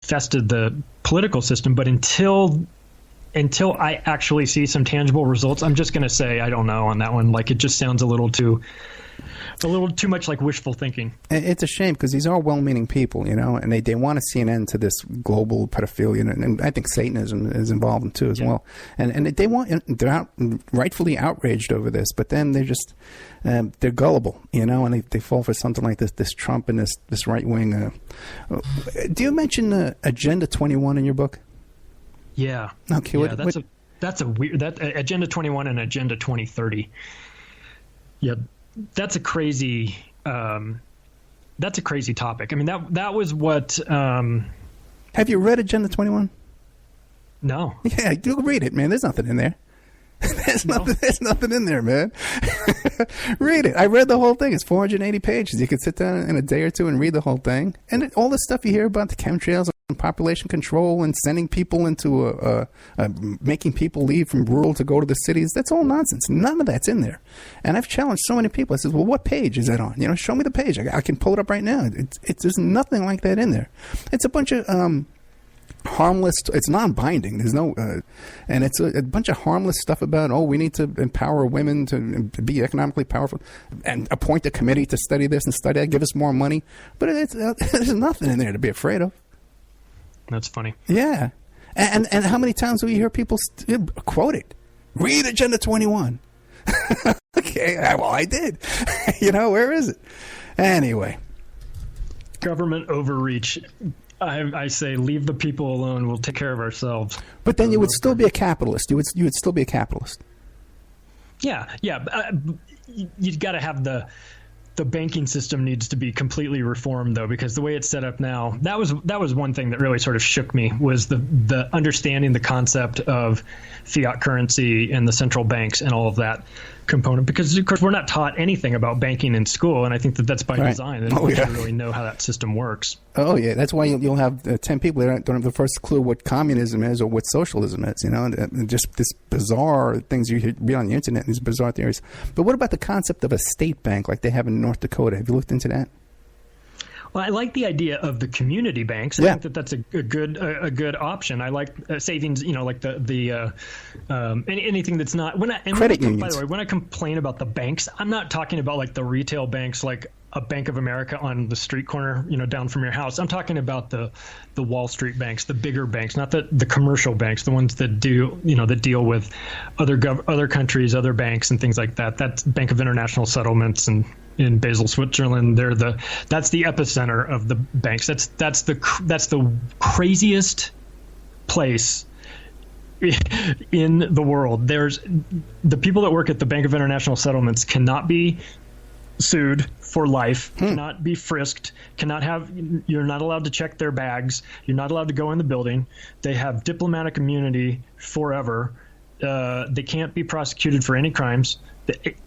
infested the political system. But until I actually see some tangible results, I'm just going to say I don't know on that one. Like, it just sounds a little too much like wishful thinking. It's a shame because these are well-meaning people, and they want to see an end to this global pedophilia, and I think Satanism is involved in too as well. And they're rightfully outraged over this, but then they're just they're gullible, and they fall for something like this Trump and this right wing. Do you mention Agenda 21 in your book? Yeah. Okay. Yeah, that's a weird Agenda 21 and Agenda 2030. Yeah. That's a crazy topic. I mean, that was what. Have you read Agenda 21? No. Yeah, you read it, man. There's nothing in there. There's nothing in there, man. Read it. I read the whole thing. It's 480 pages. You could sit down in a day or two and read the whole thing. And all the stuff you hear about the chemtrails and population control and sending people into making people leave from rural to go to the cities, that's all nonsense. None of that's in there. And I've challenged so many people. I said, well, what page is that on? Show me the page. I can pull it up right now. There's nothing like that in there. It's a bunch of harmless. It's non-binding. There's no, and it's a bunch of harmless stuff about, we need to empower women to be economically powerful and appoint a committee to study this and study that, give us more money. But there's nothing in there to be afraid of. That's funny. Yeah. And how many times do we hear people quote it? Read Agenda 21. Okay. Well, I did. Where is it? Anyway. Government overreach. I say leave the people alone. We'll take care of ourselves. But then you would still be a capitalist. You would still be a capitalist. Yeah. You got to have the banking system needs to be completely reformed, though, because the way it's set up now, that was one thing that really sort of shook me, was the understanding the concept of fiat currency and the central banks and all of that component, because of course we're not taught anything about banking in school, and I think that's by design. They don't really know how that system works. Oh yeah, that's why you'll have 10 people that don't have the first clue what communism is or what socialism is, and just this bizarre things you read on the internet, these bizarre theories. But what about the concept of a state bank like they have in North Dakota? Have you looked into that? Well, I like the idea of the community banks. I think that's a good option. I like savings, like anything that's not credit unions. By the way, when I complain about the banks, I'm not talking about like the retail banks, like a Bank of America on the street corner, down from your house. I'm talking about the Wall Street banks, the bigger banks, not the commercial banks, the ones that deal with other countries, other banks, and things like that. That's Bank of International Settlements and in Basel, Switzerland. That's the epicenter of the banks. That's the craziest place in the world. There's the people that work at the Bank of International Settlements cannot be sued for life, cannot be frisked, you're not allowed to check their bags, you're not allowed to go in the building. They have diplomatic immunity forever. They can't be prosecuted for any crimes.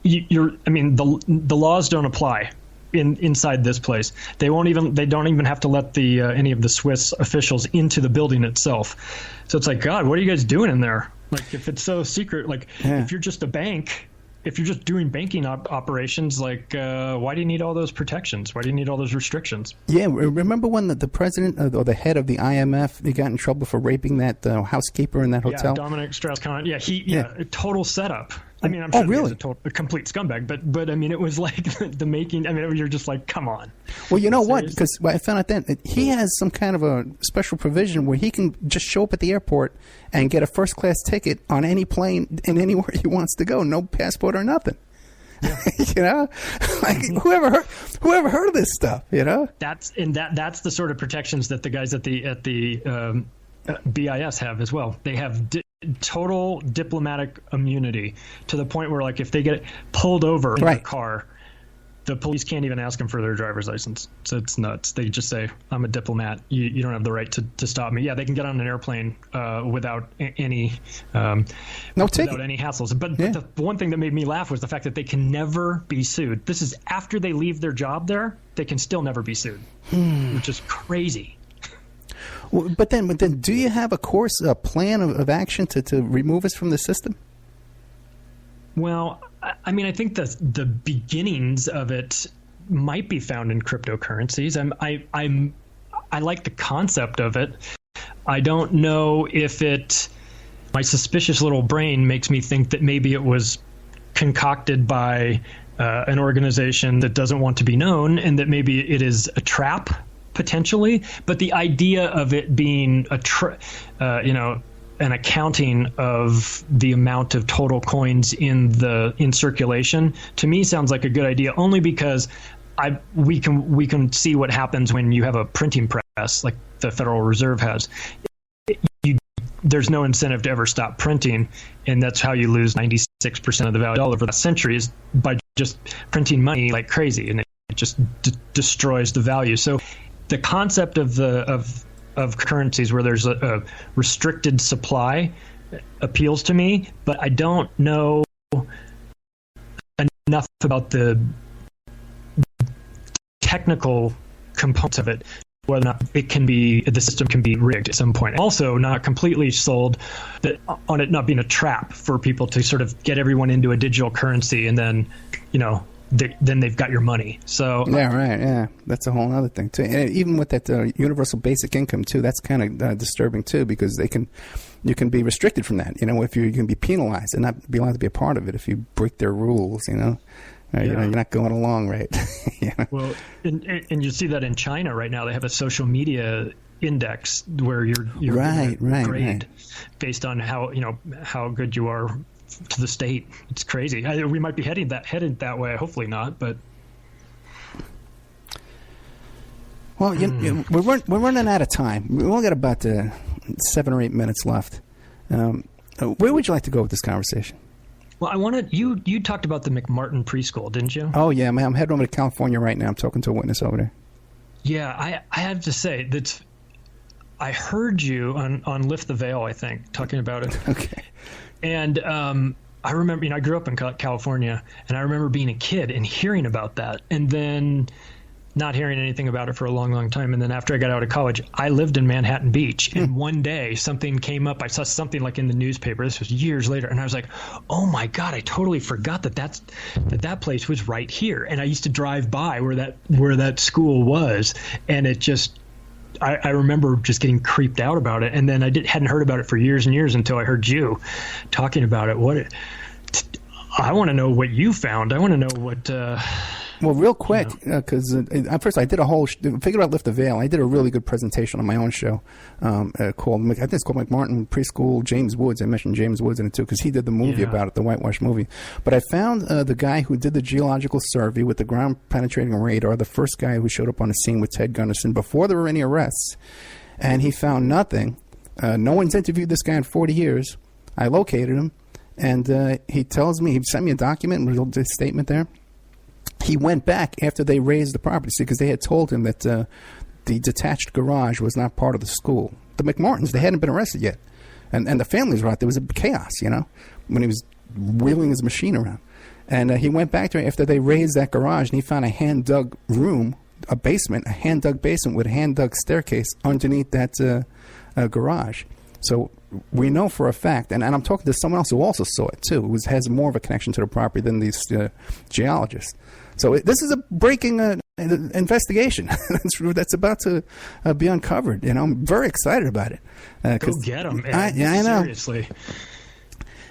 The laws don't apply inside this place. They don't even have to let any of the Swiss officials into the building itself. So it's like, God, what are you guys doing in there? Like, if it's so secret, if you're just a bank, if you're just doing banking operations, why do you need all those protections? Why do you need all those restrictions? Yeah, remember when the president or the head of the IMF, he got in trouble for raping that housekeeper in that hotel? Yeah, Dominic Strauss-Kahn. Yeah, a total setup. I mean, I'm sure he was a complete scumbag, but I mean, it was like the making. I mean, you're just like, come on. Well, you know what? Because I found out then he has some kind of a special provision where he can just show up at the airport and get a first class ticket on any plane and anywhere he wants to go, no passport or nothing. Yeah. Whoever heard of this stuff? That's the sort of protections that the guys at the BIS have as well. They have total diplomatic immunity to the point where, if they get pulled over in their car, the police can't even ask them for their driver's license. So it's nuts. They just say, I'm a diplomat. You don't have the right to stop me. Yeah, they can get on an airplane without any without any hassles. But the one thing that made me laugh was the fact that they can never be sued. This is after they leave their job there. They can still never be sued, which is crazy. Well, but then, do you have a plan of action to remove us from the system? Well, I mean, I think the beginnings of it might be found in cryptocurrencies. I like the concept of it. I don't know if my suspicious little brain makes me think that maybe it was concocted by an organization that doesn't want to be known, and that maybe it is a trap potentially. But the idea of it being an accounting of the amount of total coins in circulation, to me sounds like a good idea, only because we can see what happens when you have a printing press like the Federal Reserve has. There's no incentive to ever stop printing, and that's how you lose 96% of the value of the dollar for the centuries, by just printing money like crazy, and it just destroys the value. So the concept of currencies where there's a restricted supply appeals to me, but I don't know enough about the technical components of it, whether or not the system can be rigged at some point. Also, not completely sold on it not being a trap for people to sort of get everyone into a digital currency, and then, then they've got your money. So yeah, right, yeah, that's a whole other thing too. And even with that universal basic income too, that's kind of disturbing too, because you can be restricted from that. If you can be penalized and not be allowed to be a part of it if you break their rules. You're not going along right. Yeah. Well, and you see that in China right now. They have a social media index where you're grade based on how good you are to the state. It's crazy. We might be headed that way. Hopefully not, but. Well, we're running out of time. We only got about 7 or 8 minutes left. Where would you like to go with this conversation? Well, I wanted you talked about the McMartin preschool, didn't you? Oh yeah, man, I'm heading over to California right now. I'm talking to a witness over there. Yeah, I have to say that I heard you on Lift the Veil, I think, talking about it. Okay. And I remember, I grew up in California, and I remember being a kid and hearing about that, and then not hearing anything about it for a long, long time. And then after I got out of college, I lived in Manhattan Beach. And one day something came up. I saw something like in the newspaper. This was years later. And I was like, oh my God, I totally forgot that place was right here. And I used to drive by where that school was. And it just, I remember just getting creeped out about it. And then I hadn't heard about it for years and years until I heard you talking about it. I want to know what you found. I want to know what, well, real quick, because first I did figured out Lift the Veil. I did a really good presentation on my own show I think it's called McMartin Preschool, James Woods. I mentioned James Woods in it too, because he did the movie about it, the whitewash movie. But I found the guy who did the geological survey with the ground penetrating radar, the first guy who showed up on the scene with Ted Gunderson before there were any arrests, and he found nothing. No one's interviewed this guy in 40 years. I located him, and he tells me, he sent me a document with a statement there. He went back after they raised the property, because they had told him that the detached garage was not part of the school. The McMartins, they hadn't been arrested yet. And the families were out there. It was a chaos, when he was wheeling his machine around. And he went back there after they raised that garage, and he found a hand-dug room, a hand-dug basement with a hand-dug staircase underneath that garage. So we know for a fact, and I'm talking to someone else who also saw it too, who has more of a connection to the property than these geologists. So this is a breaking investigation that's about to be uncovered. I'm very excited about it. Go get them, man. I know. Seriously.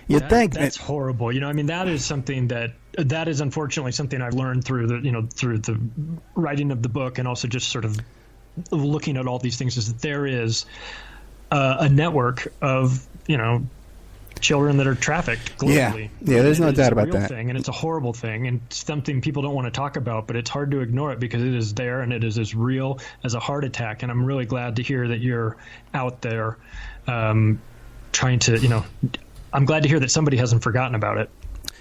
That's horrible. That is something that is unfortunately something I've learned through the writing of the book, and also just sort of looking at all these things, is that there is a network of children that are trafficked globally. Yeah, there's no doubt about that. Thing, and it's a horrible thing, and something people don't want to talk about, but it's hard to ignore it because it is there, and it is as real as a heart attack. And I'm really glad to hear that you're out there trying to, I'm glad to hear that somebody hasn't forgotten about it.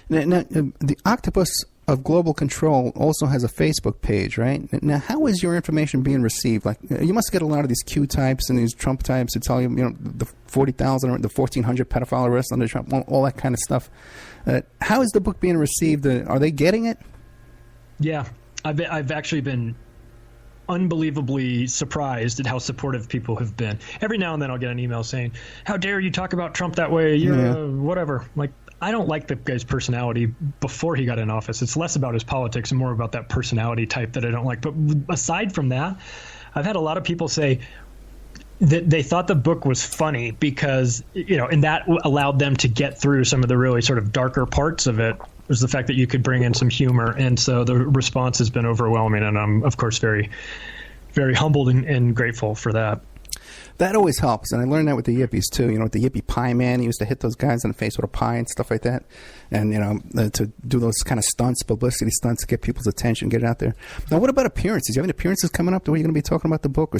Now, the Octypus of Global Control also has a Facebook page, right? Now, how is your information being received? Like, you must get a lot of these Q types and these Trump types to tell you, the 40,000 or the 1,400 pedophile arrests under Trump, all that kind of stuff. How is the book being received? Are they getting it? Yeah, I've actually been unbelievably surprised at how supportive people have been. Every now and then I'll get an email saying, "How dare you talk about Trump that way? You're whatever." Like, I don't like the guy's personality before he got in office. It's less about his politics and more about that personality type that I don't like. But aside from that, I've had a lot of people say that they thought the book was funny because, and that allowed them to get through some of the really sort of darker parts of it, was the fact that you could bring in some humor. And so the response has been overwhelming. And I'm, of course, very, very humbled and grateful for that. That always helps, and I learned that with the Yippies too. With the Yippie Pie Man, he used to hit those guys in the face with a pie and stuff like that, and to do those kind of stunts, publicity stunts, to get people's attention, get it out there. Now, what about appearances? Do you have any appearances coming up? Where you're going to be talking about the book or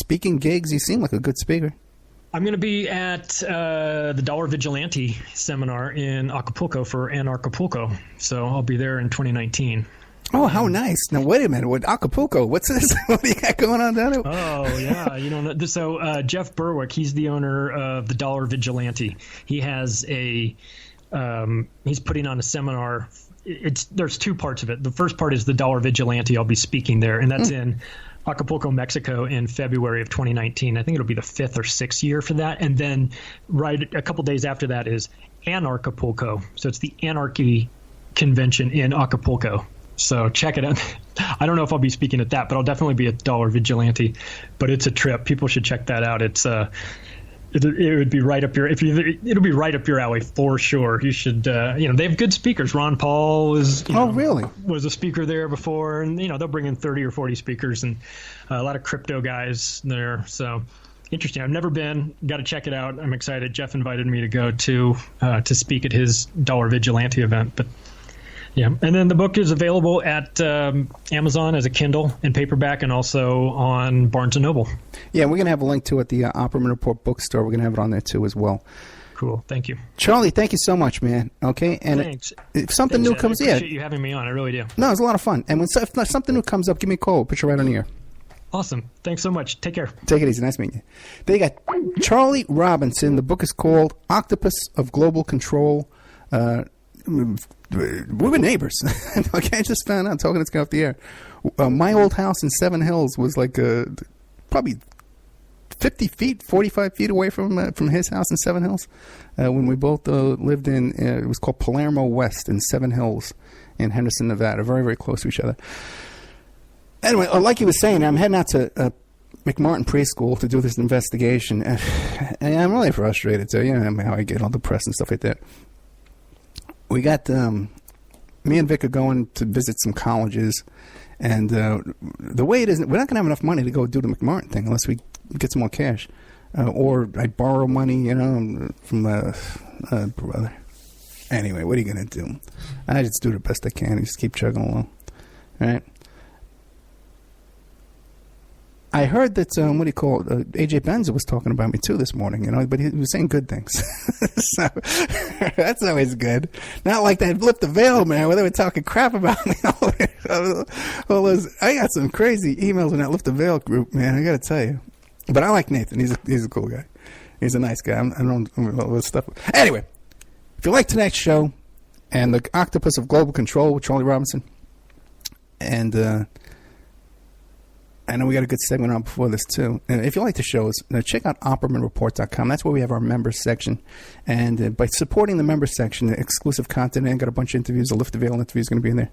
speaking gigs? You seem like a good speaker. I'm going to be at the Dollar Vigilante seminar in Acapulco for Anarchapulco, so I'll be there in 2019. Oh, how nice. Now, wait a minute. With Acapulco, what's this? What do you got going on down there? Oh, yeah. So Jeff Berwick, he's the owner of the Dollar Vigilante. He has he's putting on a seminar. There's two parts of it. The first part is the Dollar Vigilante. I'll be speaking there, and that's in Acapulco, Mexico in February of 2019. I think it'll be the 5th or 6th year for that. And then right a couple days after that is Anarchapulco. So it's the Anarchy Convention in Acapulco. So check it out. I don't know if I'll be speaking at that, but I'll definitely be at Dollar Vigilante. But it's a trip. People should check that out. It's it would be right up your it'll be right up your alley for sure. You should they have good speakers. Ron Paul was really was a speaker there before, and they'll bring in 30 or 40 speakers and a lot of crypto guys there. So interesting. I've never been. Got to check it out. I'm excited. Jeff invited me to go to speak at his Dollar Vigilante event, but. Yeah, and then the book is available at Amazon as a Kindle and paperback, and also on Barnes & Noble. Yeah, we're going to have a link to it at the Opperman Report bookstore. We're going to have it on there, too, as well. Cool. Thank you. Charlie, thank you so much, man. Okay? And thanks. If something new comes... I appreciate you having me on. I really do. No, it's a lot of fun. And if something new comes up, give me a call. We'll put you right on the air. Awesome. Thanks so much. Take care. Take it easy. Nice meeting you. There you got Charlie Robinson. The book is called Octypus of Global Control. We were neighbors. Okay, I just found out talking to this guy off the air. My old house in Seven Hills was like probably 50 feet, 45 feet away from his house in Seven Hills. When we both lived in, it was called Palermo West in Seven Hills in Henderson, Nevada. Very, very close to each other. Anyway, like he was saying, I'm heading out to McMartin Preschool to do this investigation. And I'm really frustrated, too. You know how I get all depressed and stuff like that. We got me and Vic are going to visit some colleges, and the way it is, we're not going to have enough money to go do the McMartin thing unless we get some more cash, or I borrow money, from brother. Anyway, what are you going to do? I just do the best I can. Just keep chugging along, all right? I heard that, AJ Benza was talking about me, too, this morning, but he was saying good things. So, that's always good. Not like that Lift the Veil, man, where they were talking crap about me. All those, I got some crazy emails in that Lift the Veil group, man, I got to tell you. But I like Nathan. He's a cool guy. He's a nice guy. I don't know all this stuff. Anyway, if you like tonight's show, and the Octypus of Global Control with Charlie Robinson, and, I know we got a good segment on before this, too. And if you like the shows, check out OppermanReport.com. That's where we have our members section. And by supporting the members section, the exclusive content, and got a bunch of interviews, the Lift the Veil interview is going to be in there.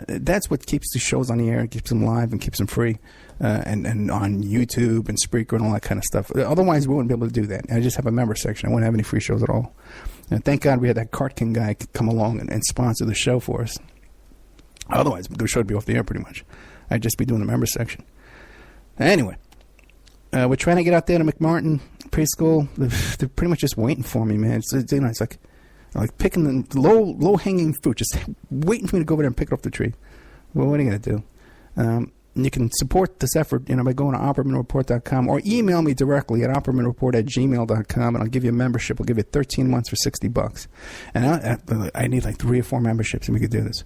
That's what keeps the shows on the air, keeps them live, and keeps them free. And on YouTube and Spreaker and all that kind of stuff. Otherwise, we wouldn't be able to do that. I just have a member section. I wouldn't have any free shows at all. And thank God we had that Cart King guy come along and sponsor the show for us. Otherwise, the show would be off the air pretty much. I'd just be doing the member section. Anyway, we're trying to get out there to McMartin Preschool. They're pretty much just waiting for me, man. It's like picking the low-hanging fruit, just waiting for me to go over there and pick it off the tree. Well, what are you going to do? You can support this effort, by going to OppermanReport.com or email me directly at OppermanReport@gmail.com, and I'll give you a membership. I'll give you 13 months for $60. And I need like 3 or 4 memberships, and we could do this.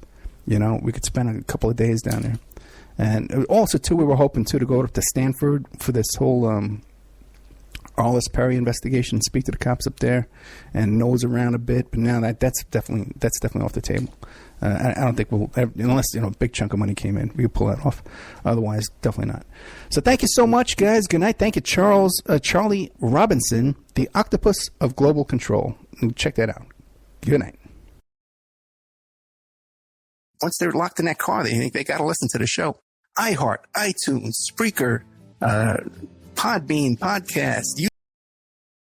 We could spend a couple of days down there. And also, too, we were hoping, too, to go up to Stanford for this whole Arliss Perry investigation, speak to the cops up there and nose around a bit. But now that's definitely off the table. I don't think we'll, unless, a big chunk of money came in, we could pull that off. Otherwise, definitely not. So thank you so much, guys. Good night. Thank you, Charlie Robinson, the Octypus of Global Control. Check that out. Good night. Once they're locked in that car, they got to listen to the show. iHeart, iTunes, Spreaker, Podbean podcast.